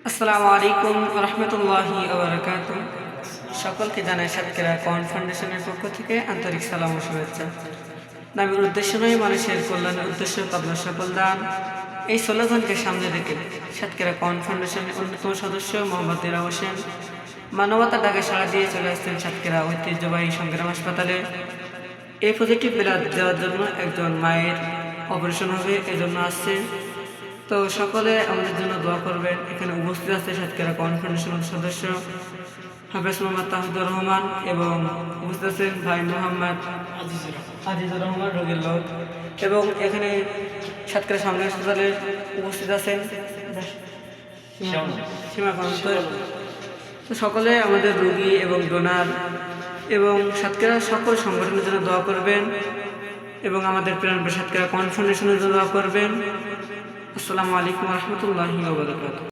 আসসালামু আলাইকুম রহমতুল্লাহি ওয়া সকলকে জানাই সাতক্ষীরা কন ফাউন্ডেশনের পক্ষ থেকে আন্তরিক সালাম ও শুভেচ্ছা। নামের উদ্দেশ্য নয়, মানুষের কল্যাণের উদ্দেশ্য আপনার সকল দান। এই স্লোগানকে সামনে রেখে সাতক্ষীরা কন ফাউন্ডেশনের অন্যতম সদস্য মোহাম্মদ দিরা হোসেন মানবতার ডাকে সাড়া দিয়ে চলে আসছেন সাতক্ষীরা ঐতিহ্যবাহী সংগ্রাম হাসপাতালে। এই পজিটিভ ব্লাড দেওয়ার জন্য একজন মায়ের অপারেশন হবে, এজন্য আসছে। তো সকলে আমাদের জন্য দোয়া করবেন। এখানে উপস্থিত আছে সাতক্ষীরা কন ফাউন্ডেশনের সদস্য হাফেজ মোহাম্মদ তাহিদুর রহমান এবং উপস্থিত আছেন ভাই মোহাম্মদ আজিজুর রহমান রোগীর লোক, এবং এখানে সাতক্ষীরা সামনে হাসপাতালে উপস্থিত আছেন সীমাকান্ত। তো সকলে আমাদের রোগী এবং ডোনার এবং সাতক্ষীরা সকল সংগঠনের জন্য দোয়া করবেন এবং আমাদের প্রাণ সাতক্ষীরা কন ফাউন্ডেশনের জন্য দোয়া করবেন। আসসালামু আলাইকুম রহমতুল্লাহি ওয়া বারাকাতুহু।